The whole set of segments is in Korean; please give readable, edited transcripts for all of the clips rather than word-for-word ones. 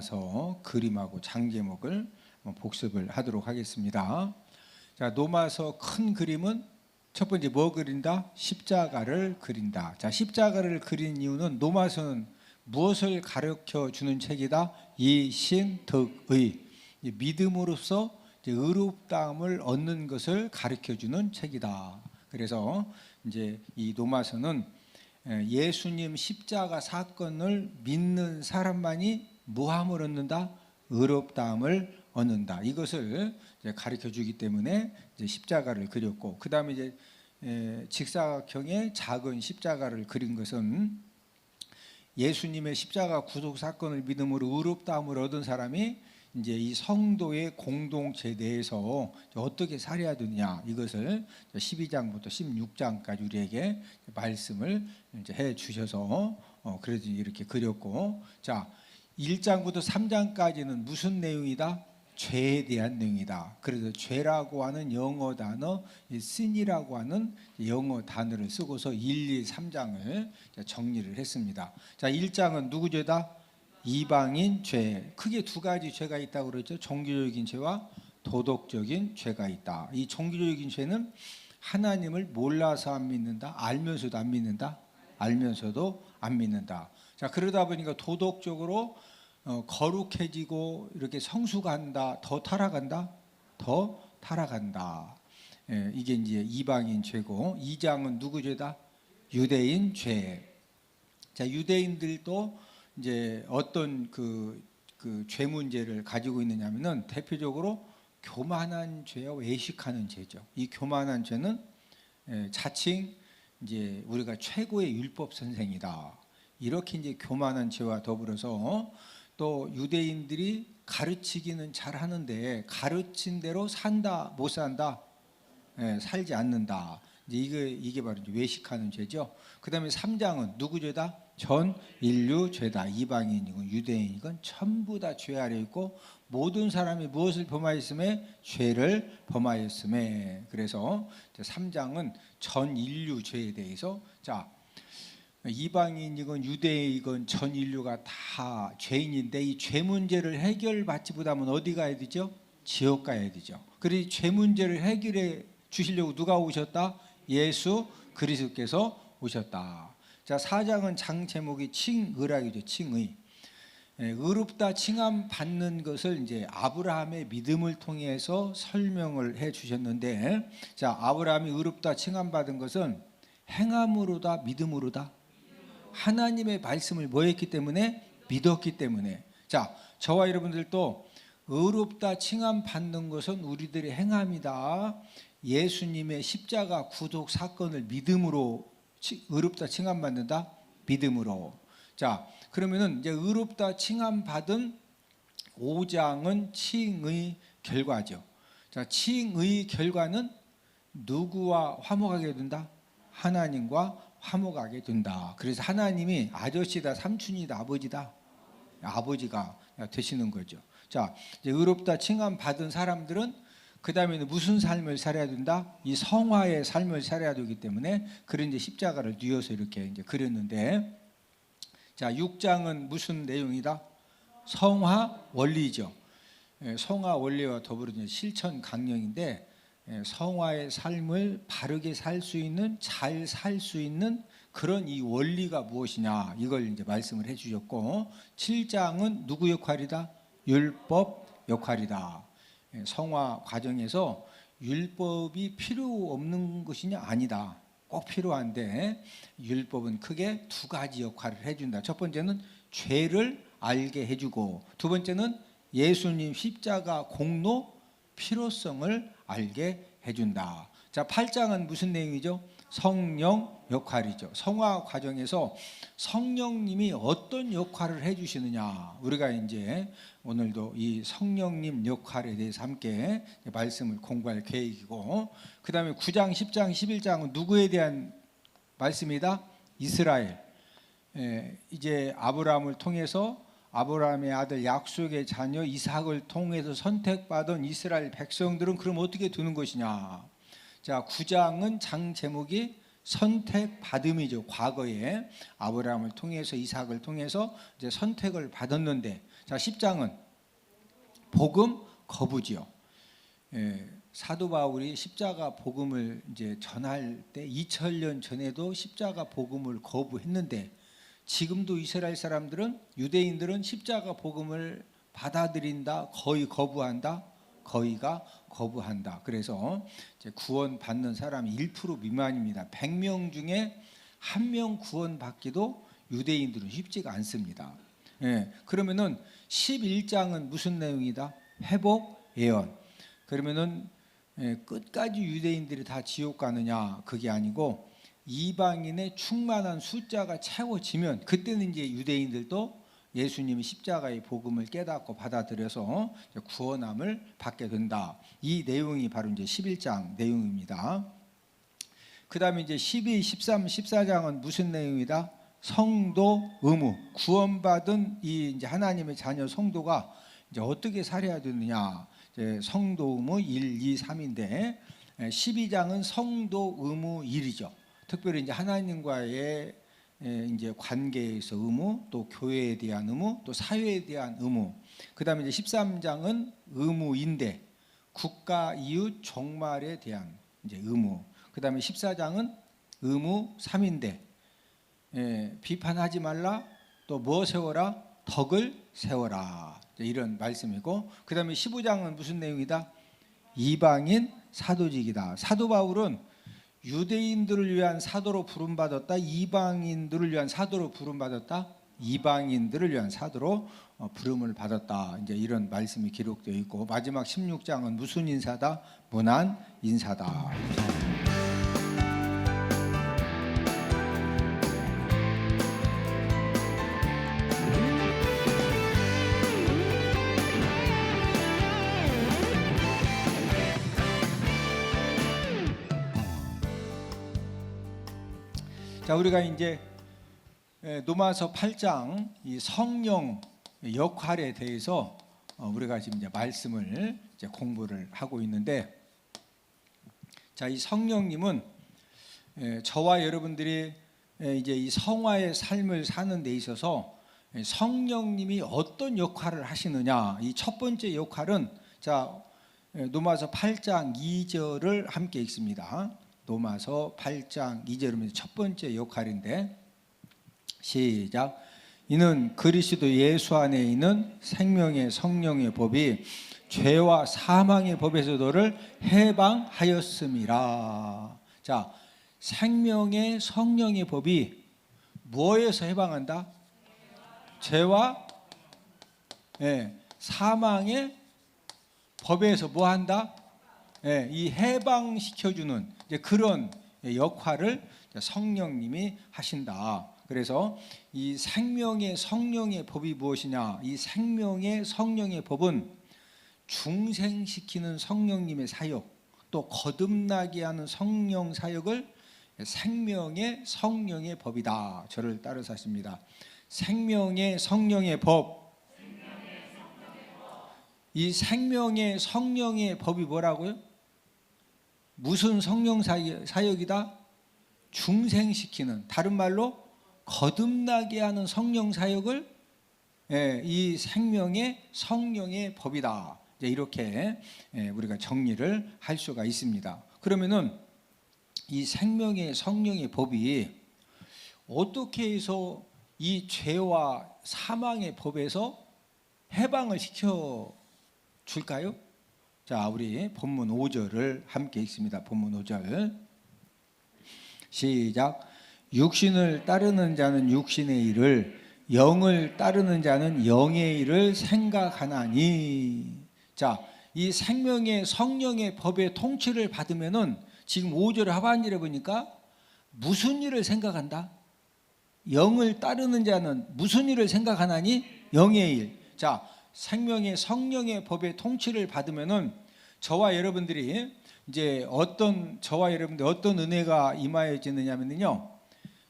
노마서 그림하고 장 제목을 복습을 하도록 하겠습니다. 자, 노마서 큰 그림은 첫 번째 뭐 그린다? 십자가를 그린다. 자, 십자가를 그린 이유는 노마서는 무엇을 가르쳐 주는 책이다? 이신덕의 믿음으로써 의롭다함을 얻는 것을 가르쳐 주는 책이다. 그래서 이제 이 노마서는 예수님 십자가 사건을 믿는 사람만이 무함을 얻는다? 의롭다함을 얻는다. 이것을 가르쳐 주기 때문에 이제 십자가를 그렸고, 그 다음에 이제 직사각형의 작은 십자가를 그린 것은 예수님의 십자가 구속 사건을 믿음으로 의롭다함을 얻은 사람이 이제 이 성도의 공동체 내에서 어떻게 살아야 되느냐, 이것을 12장부터 16장까지 우리에게 말씀을 이제 해 주셔서 그래서 이렇게 그렸고, 자 1장부터 3장까지는 무슨 내용이다? 죄에 대한 내용이다. 그래서 죄라고 하는 영어 단어, sin이라고 하는 영어 단어를 쓰고서 1, 2, 3장을 정리를 했습니다. 자, 1장은 누구 죄다? 이방인 죄. 크게 두 가지 죄가 있다고 그랬죠. 종교적인 죄와 도덕적인 죄가 있다. 이 종교적인 죄는 하나님을 몰라서 안 믿는다. 알면서도 안 믿는다. 알면서도 안 믿는다. 자, 그러다 보니까 도덕적으로 거룩해지고 이렇게 성숙한다. 더 타락한다. 더 타락한다. 이게 이제 이방인 죄고, 2장은 누구 죄다? 유대인 죄. 자, 유대인들도 이제 어떤 그 죄 문제를 가지고 있느냐면은 대표적으로 교만한 죄와 외식하는 죄죠. 이 교만한 죄는 자칭 이제 우리가 최고의 율법 선생이다. 이렇게 이제 교만한 죄와 더불어서 또 유대인들이 가르치기는 잘 하는데 가르친 대로 산다, 못 산다? 살지 않는다. 이게 바로 이제 외식하는 죄죠. 그 다음에 3장은 누구 죄다? 전 인류 죄다. 이방인이건 유대인이건 전부 다 죄 아래 있고 모든 사람이 무엇을 범하였음에? 죄를 범하였음에. 그래서 3장은 전 인류 죄에 대해서, 자 이방인이건 유대인이건 전 인류가 다 죄인인데 이 죄 문제를 해결받지 못하면 어디 가야 되죠? 지옥 가야 되죠. 그래서 죄 문제를 해결해 주시려고 누가 오셨다? 예수 그리스도께서 오셨다. 자, 4장은 장 제목이 칭의락이죠. 칭의. 의롭다 칭함 받는 것을 이제 아브라함의 믿음을 통해서 설명을 해 주셨는데, 자, 아브라함이 의롭다 칭함 받은 것은 행함으로다, 믿음으로다? 하나님의 말씀을 뭐 했기 때문에? 믿었기 때문에. 자, 저와 여러분들도 의롭다 칭함 받는 것은 우리들의 행함이다. 예수님의 십자가 구속 사건을 믿음으로 의롭다 칭함 받는다? 믿음으로. 자, 그러면은 이제 의롭다 칭함 받은 5장은 칭의 결과죠. 자, 칭의 결과는 누구와 화목하게 된다? 하나님과 화목하게 된다. 그래서 하나님이 아저씨다, 삼촌이다, 아버지다, 아버지가 되시는 거죠. 자, 이제 의롭다 칭함 받은 사람들은 그 다음에는 무슨 삶을 살아야 된다? 이 성화의 삶을 살아야 되기 때문에 그런 이제 십자가를 뉘어서 이렇게 이제 그렸는데, 자, 6장은 무슨 내용이다? 성화 원리죠. 성화 원리와 더불어 이제 실천 강령인데, 성화의 삶을 바르게 살 수 있는, 잘 살 수 있는 그런 이 원리가 무엇이냐, 이걸 이제 말씀을 해주셨고, 7장은 누구 역할이다? 율법 역할이다. 성화 과정에서 율법이 필요 없는 것이냐? 아니다. 꼭 필요한데 율법은 크게 두 가지 역할을 해준다. 첫 번째는 죄를 알게 해주고, 두 번째는 예수님 십자가 공로 필요성을 알게 해준다. 자, 8장은 무슨 내용이죠? 성령 역할이죠. 성화 과정에서 성령님이 어떤 역할을 해주시느냐, 우리가 이제 오늘도 이 성령님 역할에 대해서 함께 말씀을 공부할 계획이고, 그 다음에 9장, 10장, 11장은 누구에 대한 말씀이다? 이스라엘. 이제 아브라함을 통해서 아브라함의 아들 약속의 자녀 이삭을 통해서 선택받은 이스라엘 백성들은 그럼 어떻게 되는 것이냐. 자, 9장은 장 제목이 선택받음이죠. 과거에 아브라함을 통해서 이삭을 통해서 이제 선택을 받았는데, 자 10장은 복음 거부지요. 사도 바울이 십자가 복음을 이제 전할 때 2000년 전에도 십자가 복음을 거부했는데, 지금도 이스라엘 사람들은, 유대인들은 십자가 복음을 받아들인다, 거의 거부한다, 거의가 거부한다. 그래서 이제 구원 받는 사람이 1% 미만입니다. 100명 중에 1명 구원 받기도 유대인들은 쉽지가 않습니다. 그러면은 11장은 무슨 내용이다? 회복 예언. 그러면은 끝까지 유대인들이 다 지옥 가느냐? 그게 아니고 이방인의 충만한 숫자가 채워지면 그때는 이제 유대인들도 예수님이 십자가의 복음을 깨닫고 받아들여서 구원함을 받게 된다. 이 내용이 바로 이제 11장 내용입니다. 그 다음에 이제 12, 13, 14장은 무슨 내용이다? 성도 의무. 구원받은 이 이제 하나님의 자녀 성도가 이제 어떻게 살아야 되느냐? 이제 성도 의무 1, 2, 3인데 12장은 성도 의무 1이죠. 특별히 이제 하나님과의 이제 관계에서 의무, 또 교회에 대한 의무, 또 사회에 대한 의무. 그다음에 이제 13장은 의무인데 국가, 이웃, 종말에 대한 이제 의무. 그다음에 14장은 의무 3인데 비판하지 말라, 또 뭐 세워라? 덕을 세워라. 이런 말씀이고, 그다음에 15장은 무슨 내용이다? 이방인 사도직이다. 사도 바울은 유대인들을 위한 사도로 부름받았다, 이방인들을 위한 사도로 부름받았다, 이방인들을 위한 사도로 부름을 받았다. 이제 이런 말씀이 기록되어 있고, 마지막 16장은 무슨 인사다? 문안 인사다. 자, 우리가 이제 로마서 8장 이 성령 역할에 대해서 우리가 지금 이제 말씀을 이제 공부를 하고 있는데, 자, 이 성령님은 저와 여러분들이 이제 이 성화의 삶을 사는 데 있어서 성령님이 어떤 역할을 하시느냐, 이 첫 번째 역할은, 자, 로마서 8장 2절을 함께 읽습니다. 로마서 8장 2절입니다. 첫 번째 역할인데, 시작. 이는 그리스도 예수 안에 있는 생명의 성령의 법이 죄와 사망의 법에서 너를 해방하였음이라. 자, 생명의 성령의 법이 뭐에서 해방한다? 죄와 사망의 법에서 뭐 한다? 이 해방시켜주는 그런 역할을 성령님이 하신다. 그래서 이 생명의 성령의 법이 무엇이냐? 이 생명의 성령의 법은 중생시키는 성령님의 사역, 또 거듭나게 하는 성령 사역을 생명의 성령의 법이다. 저를 따라서 하십니다. 생명의 성령의 법. 이 생명의 성령의 법이 뭐라고요? 무슨 성령 사역이다? 중생시키는, 다른 말로 거듭나게 하는 성령 사역을 이 생명의 성령의 법이다. 이렇게 우리가 정리를 할 수가 있습니다. 그러면은 이 생명의 성령의 법이 어떻게 해서 이 죄와 사망의 법에서 해방을 시켜 줄까요? 자, 우리 본문 5절을 함께 읽습니다. 본문 5절 시작. 육신을 따르는 자는 육신의 일을, 영을 따르는 자는 영의 일을 생각하나니. 자, 이 생명의 성령의 법의 통치를 받으면은 지금 5절 하반절에 보니까 무슨 일을 생각한다? 영을 따르는 자는 무슨 일을 생각하나니? 영의 일. 자, 생명의 성령의 법의 통치를 받으면은 저와 여러분들이 이제 저와 여러분들 어떤 은혜가 임하여지느냐면요,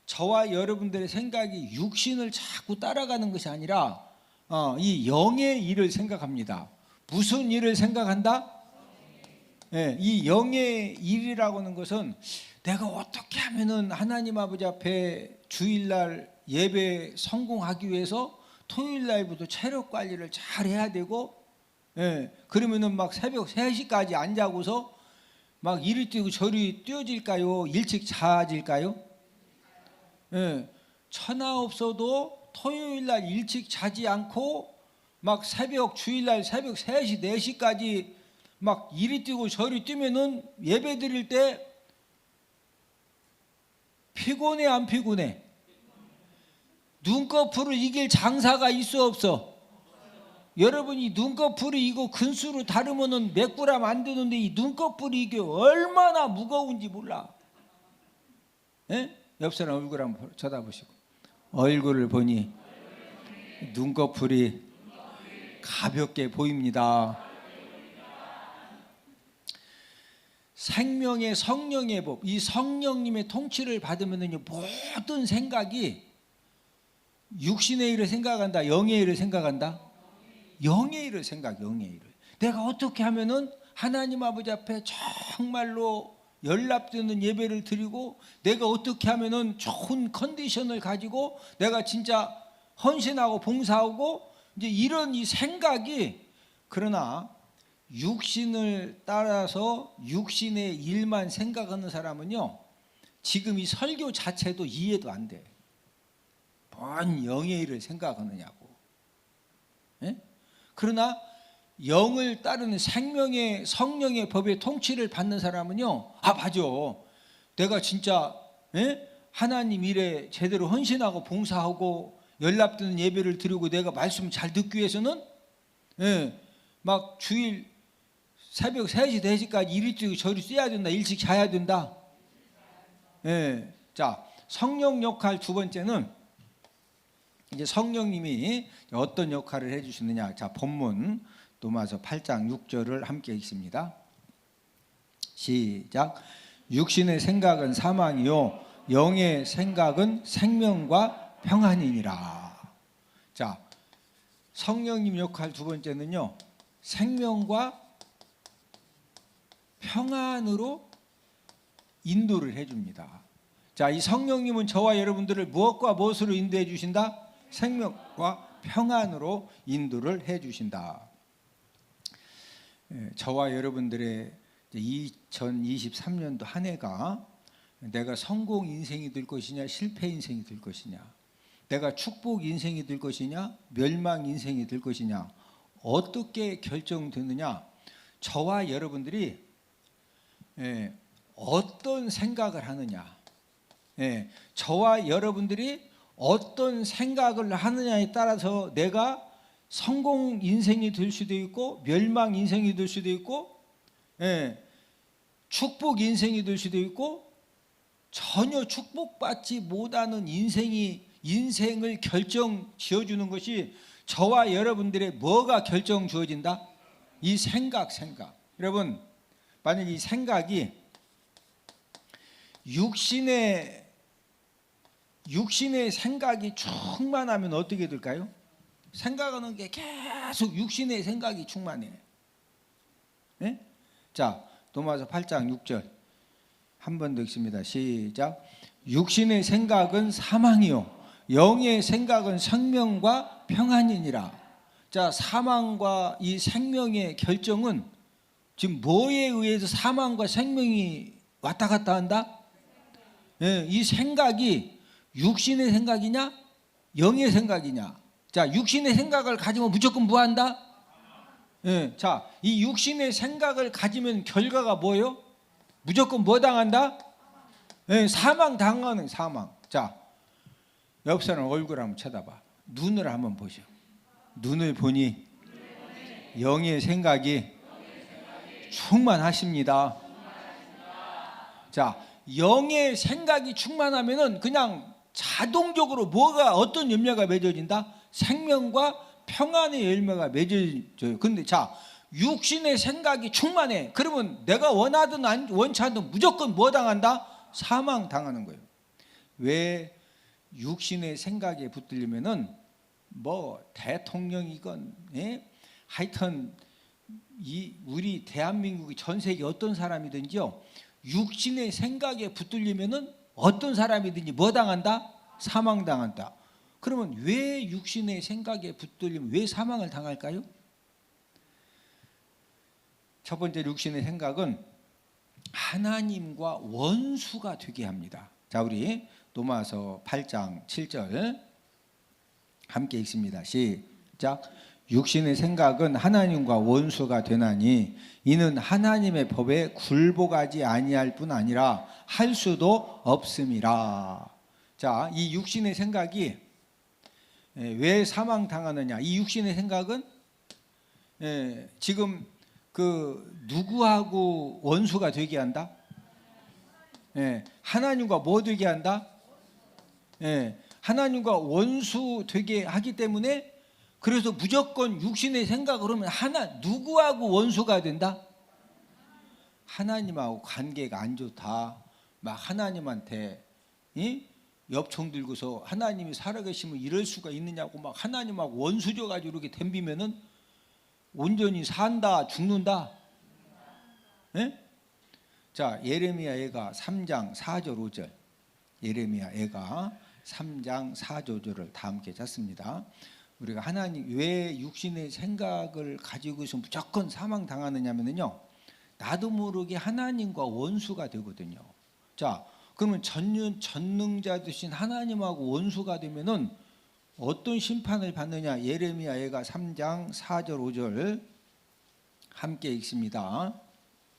저와 여러분들의 생각이 육신을 자꾸 따라가는 것이 아니라 이 영의 일을 생각합니다. 무슨 일을 생각한다? 예, 이 영의 일이라고 하는 것은 내가 어떻게 하면은 하나님 아버지 앞에 주일날 예배 성공하기 위해서 토요일 날부터 체력 관리를 잘 해야 되고, 예, 그러면은 막 새벽 3시까지 안 자고서 막 이리 뛰고 저리 뛰어질까요? 일찍 자질까요? 예, 천하 없어도 토요일 날 일찍 자지 않고 막 주일날 새벽 3시, 4시까지 막 이리 뛰고 저리 뛰면은 예배 드릴 때 피곤해, 안 피곤해? 눈꺼풀을 이길 장사가 있어, 없어? 여러분이 눈꺼풀이 이거 근수로 다르면은 몇 그램 안 되는데 이 눈꺼풀이 이게 얼마나 무거운지 몰라. 예? 옆 사람 얼굴 한번 쳐다보시고, 얼굴을 보니 눈꺼풀이 가볍게 보입니다. 생명의 성령의 법, 이 성령님의 통치를 받으면요, 모든 생각이 육신의 일을 생각한다, 영의 일을 생각한다? 영의 일을 영의 일을. 내가 어떻게 하면은 하나님 아버지 앞에 정말로 연락되는 예배를 드리고, 내가 어떻게 하면은 좋은 컨디션을 가지고 내가 진짜 헌신하고 봉사하고, 이제 이런 이 생각이, 그러나 육신을 따라서 육신의 일만 생각하는 사람은요, 지금 이 설교 자체도 이해도 안 돼. 뭔 영의 일을 생각하느냐고. 예? 그러나 영을 따르는 생명의 성령의 법의 통치를 받는 사람은요, 아 맞아, 내가 진짜 하나님 일에 제대로 헌신하고 봉사하고 연락드는 예배를 드리고 내가 말씀 잘 듣기 위해서는 막 주일 새벽 3시, 4시까지 이리 뛰고 저리 뛰어야 된다, 일찍 자야 된다. 자, 성령 역할 두 번째는 이제 성령님이 어떤 역할을 해주시느냐. 자, 본문 로마서 8장 6절을 함께 읽습니다. 시작. 육신의 생각은 사망이요 영의 생각은 생명과 평안이니라. 자, 성령님 역할 두 번째는요, 생명과 평안으로 인도를 해줍니다. 자, 이 성령님은 저와 여러분들을 무엇과 무엇으로 인도해 주신다? 생명과 평안으로 인도를 해 주신다. 저와 여러분들의 2023년도 한 해가 내가 성공 인생이 될 것이냐, 실패 인생이 될 것이냐, 내가 축복 인생이 될 것이냐, 멸망 인생이 될 것이냐, 어떻게 결정되느냐, 저와 여러분들이 어떤 생각을 하느냐, 저와 여러분들이 어떤 생각을 하느냐에 따라서 내가 성공 인생이 될 수도 있고 멸망 인생이 될 수도 있고 축복 인생이 될 수도 있고 전혀 축복받지 못하는 인생을 결정 지어주는 것이 저와 여러분들의 뭐가 결정 주어진다? 이 생각. 여러분, 만약 이 생각이 육신의 생각이 충만하면 어떻게 될까요? 생각하는 게 계속 육신의 생각이 충만해. 자, 로마서 8장 6절 한 번 더 읽습니다. 시작. 육신의 생각은 사망이요 영의 생각은 생명과 평안이니라. 자, 사망과 이 생명의 결정은 지금 뭐에 의해서 사망과 생명이 왔다 갔다 한다? 이 생각이 육신의 생각이냐 영의 생각이냐. 자, 육신의 생각을 가지면 무조건 뭐 한다? 자, 이 육신의 생각을 가지면 결과가 뭐예요? 무조건 뭐 당한다? 사망 당하는 사망. 자, 옆 사람 얼굴 한번 쳐다봐. 눈을 한번 보셔. 눈을 보니 영의 생각이 충만하십니다. 자, 영의 생각이 충만하면은 그냥 자동적으로 뭐가 어떤 열매가 맺어진다? 생명과 평안의 열매가 맺어져요. 근데 자, 육신의 생각이 충만해. 그러면 내가 원하든 원치 않든 무조건 뭐 당한다? 사망 당하는 거예요. 왜 육신의 생각에 붙들리면은 뭐 대통령이건 하여튼 우리 대한민국이 전 세계 어떤 사람이든지요, 육신의 생각에 붙들리면은 어떤 사람이든지 뭐 당한다? 사망당한다. 그러면 왜 육신의 생각에 붙들리면 왜 사망을 당할까요? 첫 번째, 육신의 생각은 하나님과 원수가 되게 합니다. 자, 우리 로마서 8장 7절 함께 읽습니다. 시작. 육신의 생각은 하나님과 원수가 되나니 이는 하나님의 법에 굴복하지 아니할 뿐 아니라 할 수도 없음이라. 자, 이 육신의 생각이 왜 사망당하느냐? 이 육신의 생각은 지금 누구하고 원수가 되게 한다? 하나님과 뭐 되게 한다? 하나님과 원수 되게 하기 때문에, 그래서 무조건 육신의 생각을 하면 누구하고 원수가 된다? 하나님하고 관계가 안 좋다. 막 하나님한테 엽총 들고서 하나님이 살아계시면 이럴 수가 있느냐고 막 하나님하고 원수져 가지고 이렇게 덤비면은 온전히 산다 죽는다. 자, 예레미야 애가 3장 4절 5절. 예레미야 애가 3장 4절 5절을 다 함께 찾습니다. 우리가 하나님 왜 육신의 생각을 가지고서 무조건 사망당하느냐면요, 나도 모르게 하나님과 원수가 되거든요. 자, 그러면 전능자 되신 하나님하고 원수가 되면은 어떤 심판을 받느냐? 예레미야 애가 3장 4절 5절 함께 읽습니다.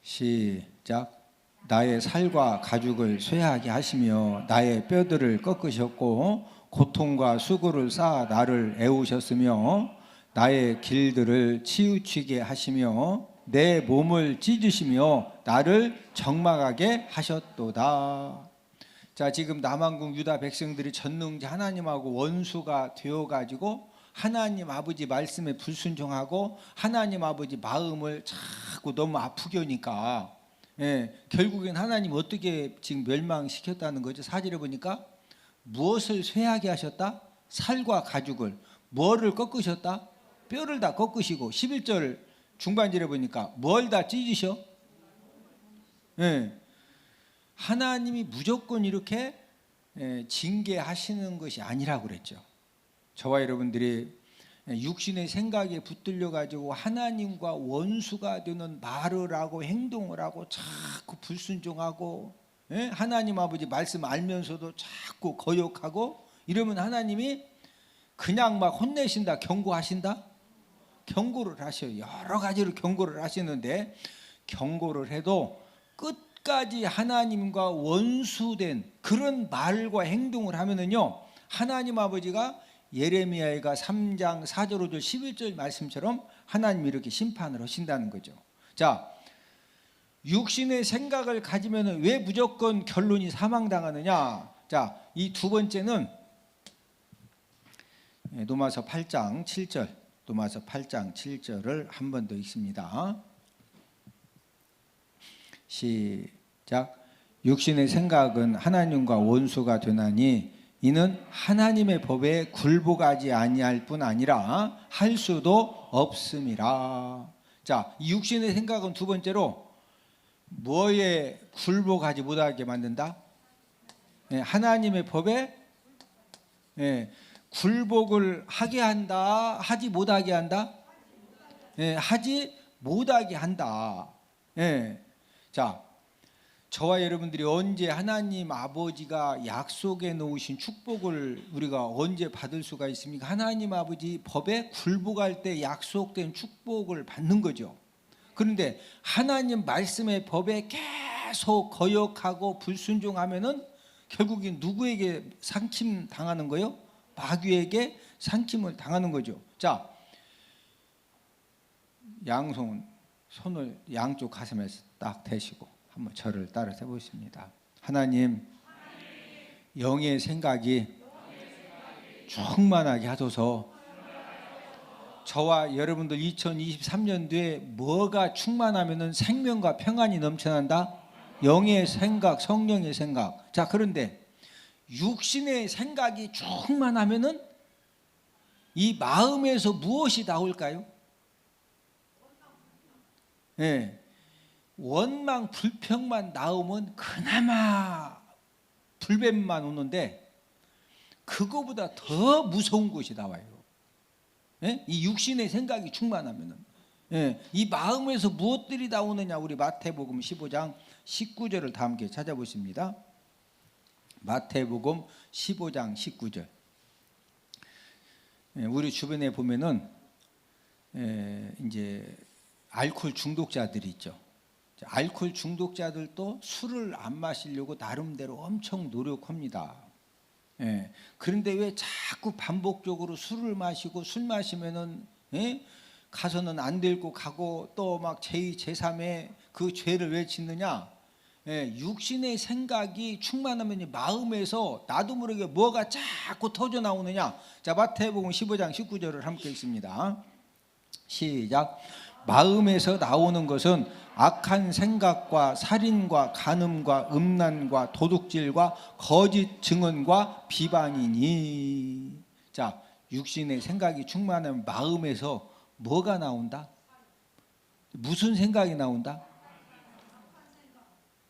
시작. 나의 살과 가죽을 쇠하게 하시며 나의 뼈들을 꺾으셨고 고통과 수고를 쌓아 나를 애우셨으며 나의 길들을 치우치게 하시며 내 몸을 찢으시며 나를 적막하게 하셨도다. 자, 지금 남한국 유다 백성들이 전능자 하나님하고 원수가 되어가지고 하나님 아버지 말씀에 불순종하고 하나님 아버지 마음을 자꾸 너무 아프게 하니까 결국엔 하나님 어떻게 지금 멸망시켰다는 거죠? 사절에 보니까 무엇을 쇠하게 하셨다? 살과 가죽을. 뭐를 꺾으셨다? 뼈를 다 꺾으시고. 11절 중반절에 보니까 뭘 다 찢으셔? 하나님이 무조건 이렇게 징계하시는 것이 아니라고 그랬죠. 저와 여러분들이 육신의 생각에 붙들려 가지고 하나님과 원수가 되는 말을 하고 행동을 하고 자꾸 불순종하고 하나님 아버지 말씀 알면서도 자꾸 거역하고 이러면 하나님이 그냥 막 혼내신다, 경고하신다? 경고를 하셔요. 여러 가지로 경고를 하시는데, 경고를 해도 끝까지 하나님과 원수된 그런 말과 행동을 하면은요, 하나님 아버지가 예레미야가 3장 4절 5절 11절 말씀처럼 하나님이 이렇게 심판을 하신다는 거죠. 자, 육신의 생각을 가지면 왜 무조건 결론이 사망당하느냐? 자, 이 두 번째는 로마서 8장 7절, 로마서 8장 7절을 한 번 더 읽습니다. 시작. 육신의 생각은 하나님과 원수가 되나니 이는 하나님의 법에 굴복하지 아니할 뿐 아니라 할 수도 없음이라. 자, 이 육신의 생각은 두 번째로 뭐에 굴복하지 못하게 만든다? 하나님의 법에 굴복을 하게 한다, 하지 못하게 한다? 하지 못하게 한다. 자, 저와 여러분들이 언제 하나님 아버지가 약속해 놓으신 축복을 우리가 언제 받을 수가 있습니까? 하나님 아버지 법에 굴복할 때 약속된 축복을 받는 거죠. 그런데 하나님 말씀의 법에 계속 거역하고 불순종하면은 결국엔 누구에게 상침 당하는 거예요? 마귀에게 상침을 당하는 거죠. 자, 양손 손을 양쪽 가슴에 딱 대시고 한번 저를 따라 해보십니다. 하나님, 영의 생각이 충만하게 하소서. 저와 여러분들 2023년도에 뭐가 충만하면은 생명과 평안이 넘쳐난다? 영의 생각, 성령의 생각. 자, 그런데 육신의 생각이 충만하면은 이 마음에서 무엇이 나올까요? 예, 원망 불평만 나오면 그나마 불뱀만 오는데 그거보다 더 무서운 것이 나와요. 예? 이 육신의 생각이 충만하면은, 예, 이 마음에서 무엇들이 나오느냐, 우리 마태복음 15장 19절을 다 함께 찾아보십니다. 마태복음 15장 19절. 예, 우리 주변에 보면은 이제 알코올 중독자들이 있죠. 알코올 중독자들도 술을 안 마시려고 나름대로 엄청 노력합니다. 예, 그런데 왜 자꾸 반복적으로 술을 마시고, 술 마시면은, 예? 가서는 안 들고 가고 또 막 제2, 제3의 그 죄를 왜 짓느냐? 예, 육신의 생각이 충만하면 마음에서 나도 모르게 뭐가 자꾸 터져 나오느냐? 자, 마태복음 15장 19절을 함께 읽습니다. 시작. 마음에서 나오는 것은 악한 생각과 살인과 간음과 음란과 도둑질과 거짓 증언과 비방이니. 자, 육신의 생각이 충만하면 마음에서 뭐가 나온다? 무슨 생각이 나온다?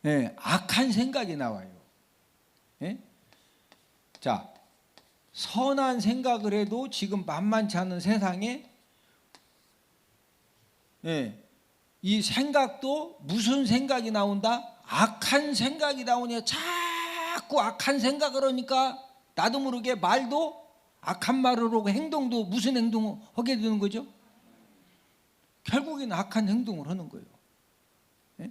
네, 악한 생각이 나와요. 네? 자, 선한 생각을 해도 지금 만만치 않은 세상에, 네, 이 생각도 무슨 생각이 나온다? 악한 생각이 나오냐. 자꾸 악한 생각을 하니까 나도 모르게 말도 악한 말을 하고 행동도 무슨 행동을 하게 되는 거죠? 결국에는 악한 행동을 하는 거예요. 네?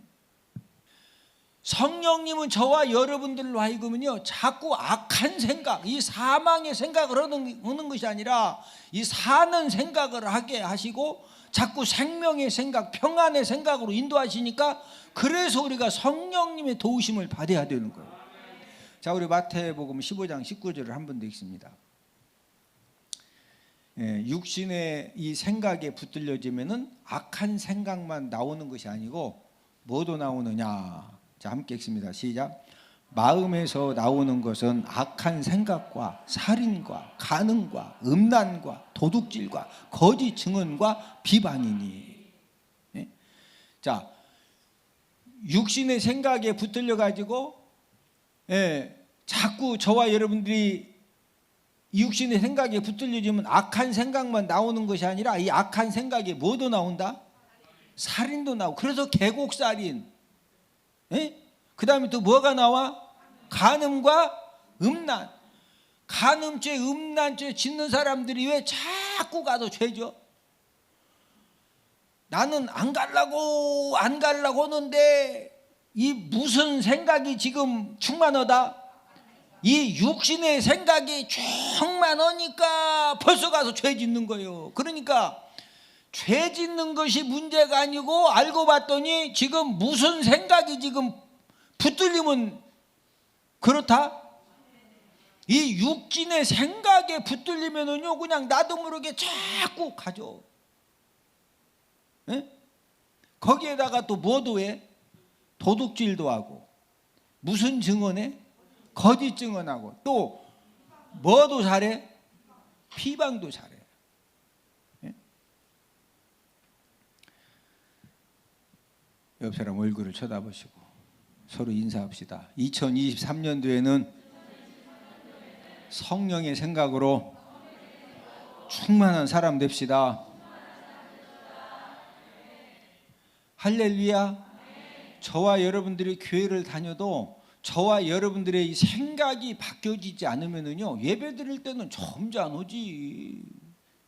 성령님은 저와 여러분들로 하여금은요, 자꾸 악한 생각, 이 사망의 생각을 하는 것이 아니라 이 사는 생각을 하게 하시고 자꾸 생명의 생각, 평안의 생각으로 인도하시니까, 그래서 우리가 성령님의 도우심을 받아야 되는 거예요. 자, 우리 마태복음 15장 19절을 한 번 더 읽습니다. 예, 육신의 이 생각에 붙들려지면은 악한 생각만 나오는 것이 아니고 뭐도 나오느냐. 자, 함께 읽습니다. 시작. 마음에서 나오는 것은 악한 생각과 살인과 간음과 음란과 도둑질과 거짓 증언과 비방이니. 예? 자, 육신의 생각에 붙들려 가지고, 예, 자꾸 저와 여러분들이 육신의 생각에 붙들려지면 악한 생각만 나오는 것이 아니라 이 악한 생각에 뭐도 나온다? 살인도 나오고. 그래서 계곡살인, 예? 그 다음에 또 뭐가 나와? 간음과 음란. 간음죄, 음란죄 짓는 사람들이 왜 자꾸 가서 죄죠? 나는 안 가려고 하는데 이 무슨 생각이 지금 충만하다? 이 육신의 생각이 충만하니까 벌써 가서 죄 짓는 거예요. 그러니까 죄 짓는 것이 문제가 아니고, 알고 봤더니 지금 무슨 생각이 지금 붙들리면 그렇다? 이 육신의 생각에 붙들리면은요, 그냥 나도 모르게 자꾸 가죠. 예? 거기에다가 또 뭐도 해? 도둑질도 하고, 무슨 증언해? 거짓 증언하고, 또 뭐도 잘해? 비방도 잘해. 예? 옆 사람 얼굴을 쳐다보시고 서로 인사합시다. 2023년도에는 성령의 생각으로 충만한 사람 됩시다. 할렐루야. 저와 여러분들이 교회를 다녀도 저와 여러분들의 이 생각이 바뀌어지지 않으면은요, 예배 드릴 때는 점잖오지.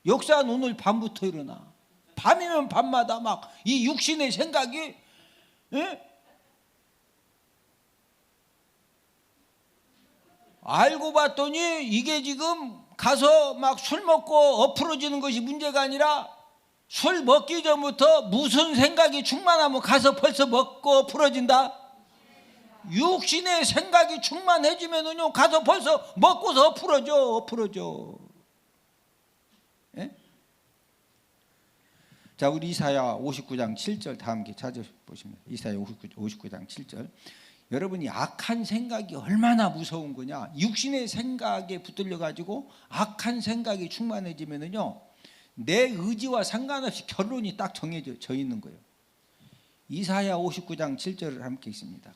역사는 오늘 밤부터 일어나. 밤이면 밤마다 막 이 육신의 생각이, 예? 알고 봤더니 이게 지금 가서 막 술 먹고 엎으러지는 것이 문제가 아니라, 술 먹기 전부터 무슨 생각이 충만하면 가서 벌써 먹고 엎으러진다. 육신의 생각이 충만해지면은요, 가서 벌써 먹고서 엎으러져. 예? 자, 우리 이사야 59장 7절 다 함께 찾아보시면, 이사야 59장 7절. 여러분이 악한 생각이 얼마나 무서운 거냐. 육신의 생각에 붙들려 가지고 악한 생각이 충만해지면은요, 내 의지와 상관없이 결론이 딱 정해져 있는 거예요. 이사야 59장 7절을 함께 읽습니다.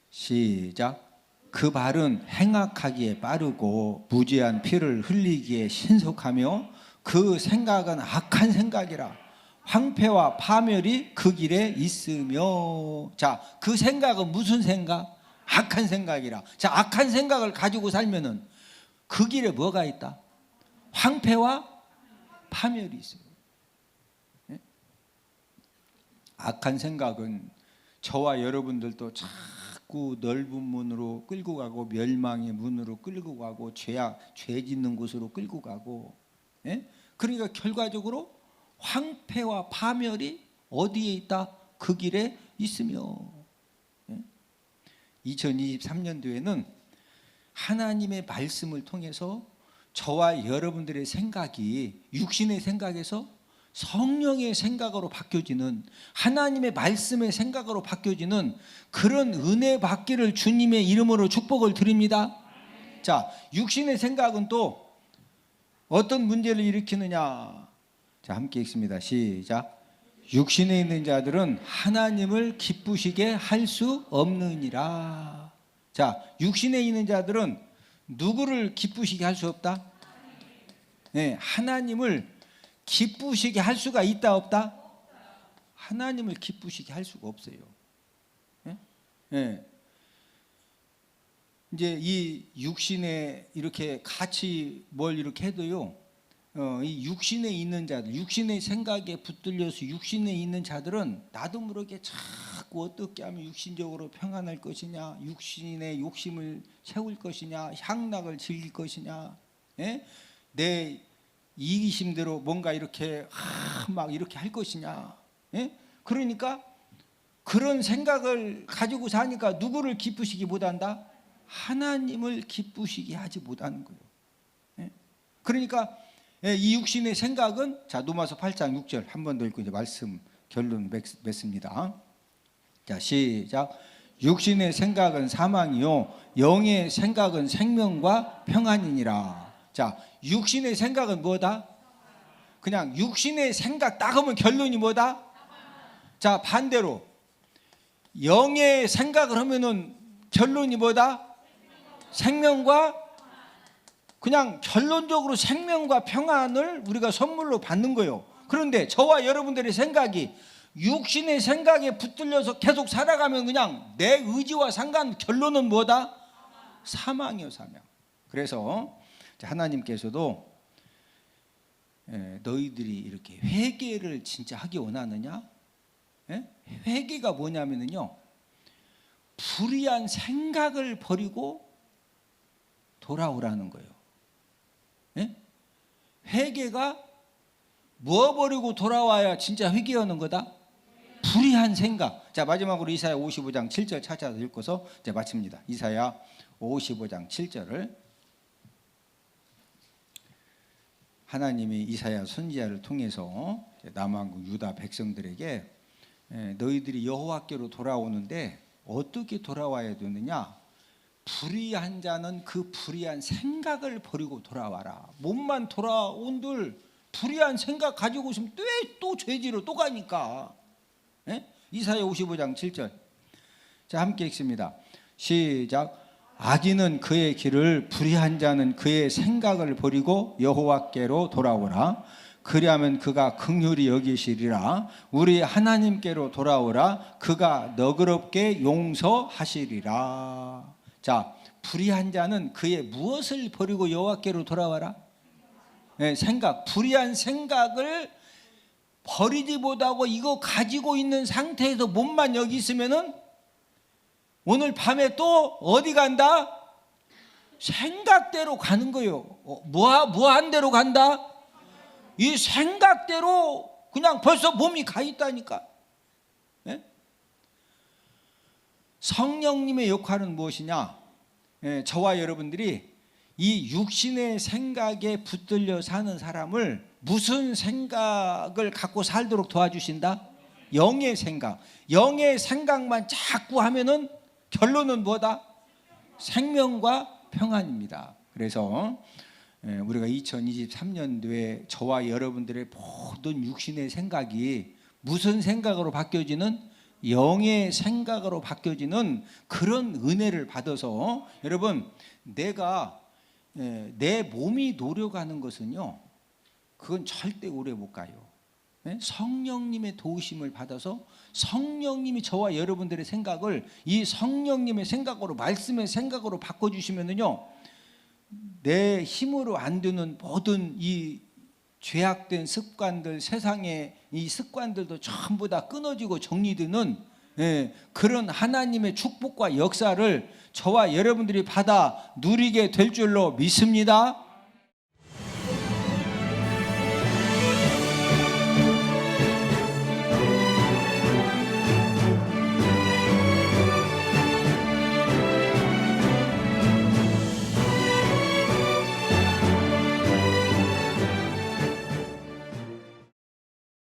시작. 그 발은 행악하기에 빠르고 무지한 피를 흘리기에 신속하며 그 생각은 악한 생각이라. 황폐와 파멸이 그 길에 있으며. 자, 그 생각은 무슨 생각? 악한 생각이라. 자, 악한 생각을 가지고 살면은 그 길에 뭐가 있다? 황폐와 파멸이 있어요. 네? 악한 생각은 저와 여러분들도 자꾸 넓은 문으로 끌고 가고 멸망의 문으로 끌고 가고 죄 짓는 곳으로 끌고 가고. 네? 그러니까 결과적으로 황폐와 파멸이 어디에 있다? 그 길에 있으며. 2023년도에는 하나님의 말씀을 통해서 저와 여러분들의 생각이 육신의 생각에서 성령의 생각으로 바뀌어지는, 하나님의 말씀의 생각으로 바뀌어지는 그런 은혜 받기를 주님의 이름으로 축복을 드립니다. 자, 육신의 생각은 또 어떤 문제를 일으키느냐? 자, 함께 읽습니다. 시작. 육신에 있는 자들은 하나님을 기쁘시게 할 수 없느니라. 자, 육신에 있는 자들은 누구를 기쁘시게 할 수 없다? 네, 하나님을 기쁘시게 할 수가 있다 없다? 하나님을 기쁘시게 할 수가 없어요. 네? 네. 이제 이 육신에 이렇게 같이 뭘 이렇게 해도요, 이 육신에 있는 자들, 육신의 생각에 붙들려서 육신에 있는 자들은 나도 모르게 자꾸 어떻게 하면 육신적으로 평안할 것이냐, 육신의 욕심을 채울 것이냐, 향락을 즐길 것이냐, 예? 내 이기심대로 뭔가 이렇게 막 이렇게 할 것이냐. 예? 그러니까 그런 생각을 가지고 사니까 누구를 기쁘시게 못한다? 하나님을 기쁘시게 하지 못하는 거예요. 예? 그러니까 이 육신의 생각은, 자, 로마서 8장 6절 한 번 더 읽고 이제 말씀 결론 맺습니다. 자, 시작. 육신의 생각은 사망이요 영의 생각은 생명과 평안이니라. 자, 육신의 생각은 뭐다? 그냥 육신의 생각 딱 하면 결론이 뭐다? 자, 반대로 영의 생각을 하면은 결론이 뭐다? 생명과, 그냥 결론적으로 생명과 평안을 우리가 선물로 받는 거예요. 그런데 저와 여러분들의 생각이 육신의 생각에 붙들려서 계속 살아가면 그냥 내 의지와 상관, 결론은 뭐다? 사망이요, 사망. 그래서 하나님께서도 너희들이 이렇게 회개를 진짜 하기 원하느냐? 회개가 뭐냐면요, 불의한 생각을 버리고 돌아오라는 거예요. 회개가 뭐 버리고 돌아와야 진짜 회개하는 거다? 불의한 생각. 자, 마지막으로 이사야 55장 7절 찾아서 읽고서 이제 마칩니다. 이사야 55장 7절을 하나님이 이사야 선지자를 통해서 남한국 유다 백성들에게 너희들이 여호와께로 돌아오는데 어떻게 돌아와야 되느냐? 불의한 자는 그 불의한 생각을 버리고 돌아와라. 몸만 돌아온들 불의한 생각 가지고 있으면 또 죄지로 또 가니까. 이사야 55장 7절. 자, 함께 읽습니다. 시작. 악인은 그의 길을, 불의한 자는 그의 생각을 버리고 여호와께로 돌아오라. 그리하면 그가 긍휼히 여기시리라. 우리 하나님께로 돌아오라. 그가 너그럽게 용서하시리라. 자, 불의한 자는 그의 무엇을 버리고 여호와께로 돌아와라? 생각, 불의한 생각을 버리지 못하고 이거 가지고 있는 상태에서 몸만 여기 있으면은 오늘 밤에 또 어디 간다? 생각대로 가는 거예요. 뭐한 대로 간다? 이 생각대로 그냥 벌써 몸이 가 있다니까. 성령님의 역할은 무엇이냐? 저와 여러분들이 이 육신의 생각에 붙들려 사는 사람을 무슨 생각을 갖고 살도록 도와주신다? 영의 생각. 영의 생각만 자꾸 하면은 결론은 뭐다? 생명과 평안입니다. 그래서 우리가 2023년도에 저와 여러분들의 모든 육신의 생각이 무슨 생각으로 바뀌어지는 영의 생각으로 바뀌어지는 그런 은혜를 받아서 여러분 내가 내 몸이 노력하는 것은요 그건 절대 오래 못 가요. 성령님의 도우심을 받아서 성령님이 저와 여러분들의 생각을 이 성령님의 생각으로 말씀의 생각으로 바꿔주시면은요 내 힘으로 안 되는 모든 이 죄악된 습관들 세상의 이 습관들도 전부 다 끊어지고 정리되는 그런 하나님의 축복과 역사를 저와 여러분들이 받아 누리게 될 줄로 믿습니다.